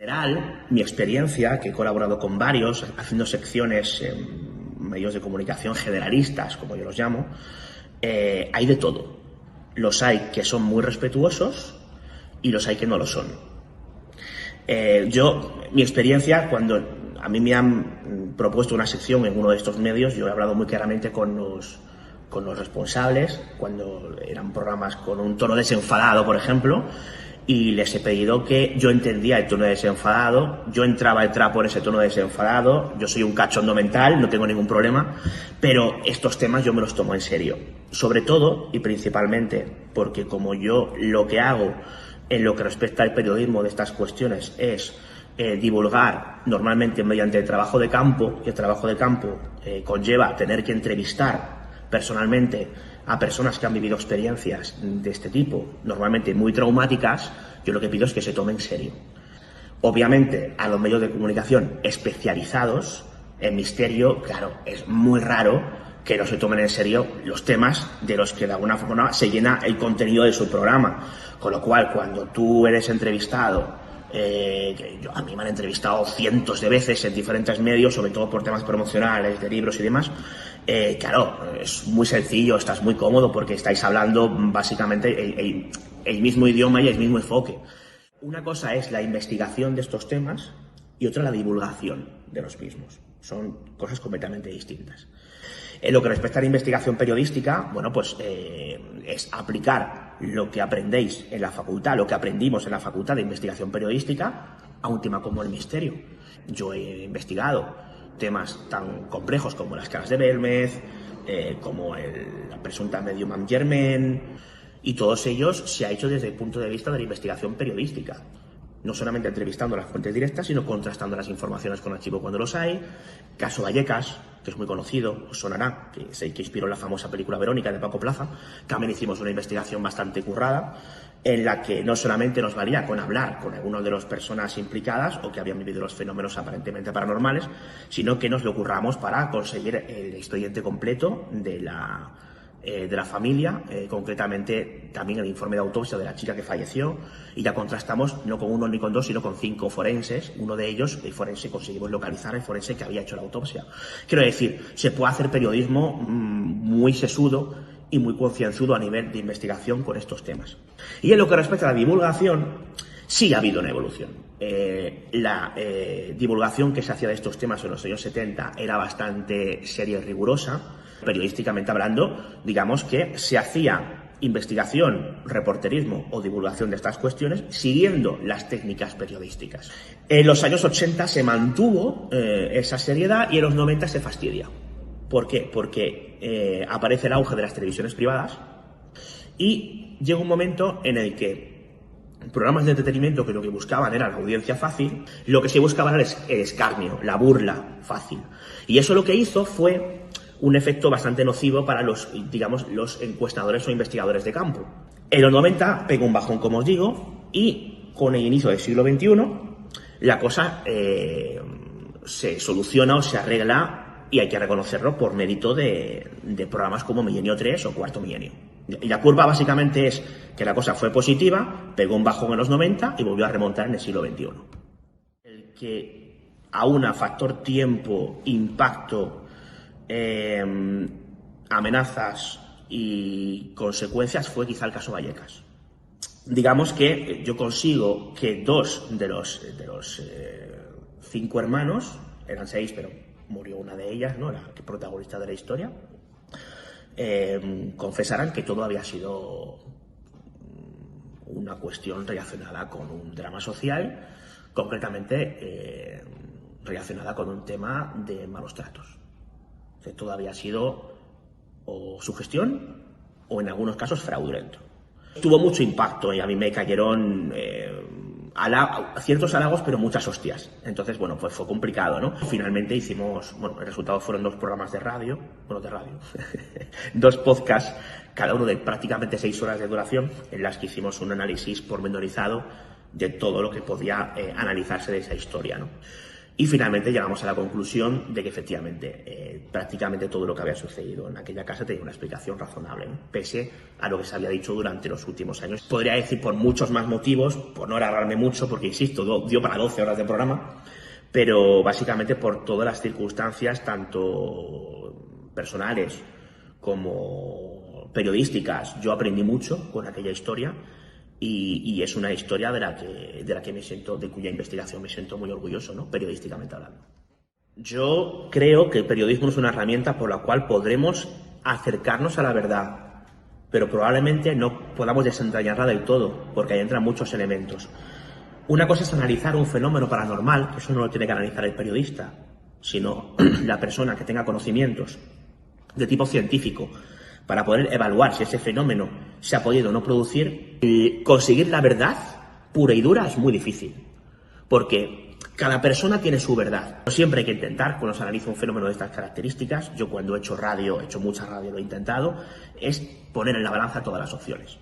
general, mi experiencia, que he colaborado con varios, haciendo secciones en medios de comunicación generalistas, como yo los llamo, hay de todo. Los hay que son muy respetuosos y los hay que no lo son. Mi experiencia, cuando a mí me han propuesto una sección en uno de estos medios, yo he hablado muy claramente con los responsables, cuando eran programas con un tono desenfadado, por ejemplo, y les he pedido que yo entendía el tono desenfadado, yo entraba el trapo en ese tono desenfadado, yo soy un cachondo mental, no tengo ningún problema, pero estos temas yo me los tomo en serio. Sobre todo y principalmente porque como yo lo que hago en lo que respecta al periodismo de estas cuestiones es divulgar normalmente mediante el trabajo de campo, y el trabajo de campo conlleva tener que entrevistar personalmente a personas que han vivido experiencias de este tipo, normalmente muy traumáticas, yo lo que pido es que se tome en serio. Obviamente, a los medios de comunicación especializados en misterio, claro, es muy raro que no se tomen en serio los temas de los que de alguna forma se llena el contenido de su programa. Con lo cual, cuando tú eres entrevistado, a mí me han entrevistado cientos de veces en diferentes medios, sobre todo por temas promocionales, de libros y demás, claro, es muy sencillo, estás muy cómodo porque estáis hablando básicamente el mismo idioma y el mismo enfoque. Una cosa es la investigación de estos temas y otra la divulgación de los mismos. Son cosas completamente distintas. En lo que respecta a la investigación periodística, bueno, pues es aplicar lo que aprendéis en la facultad, lo que aprendimos en la facultad de investigación periodística a un tema como el misterio. Yo he investigado temas tan complejos como las caras de Belmez, como la presunta medium Anne Germain, y todos ellos se ha hecho desde el punto de vista de la investigación periodística. No solamente entrevistando a las fuentes directas, sino contrastando las informaciones con archivo cuando los hay. Caso Vallecas, que es muy conocido, os sonará, que es el que inspiró la famosa película Verónica de Paco Plaza. También hicimos una investigación bastante currada, en la que no solamente nos valía con hablar con algunas de las personas implicadas o que habían vivido los fenómenos aparentemente paranormales, sino que nos lo curramos para conseguir el expediente completo de la familia, concretamente también el informe de autopsia de la chica que falleció, y ya contrastamos no con uno ni con dos, sino con 5 forenses. Uno de ellos, el forense, conseguimos localizar el forense que había hecho la autopsia. Quiero decir, se puede hacer periodismo muy sesudo y muy concienzudo a nivel de investigación con estos temas. Y en lo que respecta a la divulgación, sí ha habido una evolución. La divulgación que se hacía de estos temas en los años 70 era bastante seria y rigurosa. Periodísticamente hablando, digamos que se hacía investigación, reporterismo o divulgación de estas cuestiones siguiendo las técnicas periodísticas. En los años 80 se mantuvo esa seriedad y en los 90 se fastidia. ¿Por qué? Porque aparece el auge de las televisiones privadas y llega un momento en el que programas de entretenimiento que lo que buscaban era la audiencia fácil, lo que se buscaba era el escarnio, la burla fácil. Y eso lo que hizo fue un efecto bastante nocivo para los encuestadores o investigadores de campo. En los 90 pegó un bajón, como os digo, y con el inicio del siglo XXI la cosa se soluciona o se arregla, y hay que reconocerlo por mérito de programas como Milenio 3 o Cuarto Milenio. Y la curva básicamente es que la cosa fue positiva, pegó un bajón en los 90 y volvió a remontar en el siglo XXI. El que aúna factor tiempo, impacto, amenazas y consecuencias fue quizá el caso Vallecas. Digamos que yo consigo que 2 de los 5 hermanos, eran 6 pero murió una de ellas, ¿no?, la protagonista de la historia, confesaran que todo había sido una cuestión relacionada con un drama social, concretamente relacionada con un tema de malos tratos. Que todo había sido o sugestión o en algunos casos fraudulento. Tuvo mucho impacto y a mí me cayeron ciertos halagos, pero muchas hostias. Entonces, bueno, pues fue complicado, ¿no? Finalmente hicimos, el resultado fueron 2 programas de radio, 2 podcasts, cada uno de prácticamente 6 horas de duración, en las que hicimos un análisis pormenorizado de todo lo que podía analizarse de esa historia, ¿no? Y finalmente llegamos a la conclusión de que efectivamente prácticamente todo lo que había sucedido en aquella casa tenía una explicación razonable, ¿no? Pese a lo que se había dicho durante los últimos años. Podría decir por muchos más motivos, por no alargarme mucho, porque insisto, dio para 12 horas de programa, pero básicamente por todas las circunstancias, tanto personales como periodísticas. Yo aprendí mucho con aquella historia. Y es una historia de la que me siento, de cuya investigación me siento muy orgulloso, ¿no? Periodísticamente hablando. Yo creo que el periodismo es una herramienta por la cual podremos acercarnos a la verdad, pero probablemente no podamos desentrañarla del todo, porque ahí entran muchos elementos. Una cosa es analizar un fenómeno paranormal, que eso no lo tiene que analizar el periodista, sino la persona que tenga conocimientos de tipo científico, para poder evaluar si ese fenómeno se ha podido o no producir. Y conseguir la verdad pura y dura es muy difícil, porque cada persona tiene su verdad. Siempre hay que intentar, cuando se analiza un fenómeno de estas características, yo cuando he hecho radio, he hecho mucha radio, lo he intentado, es poner en la balanza todas las opciones.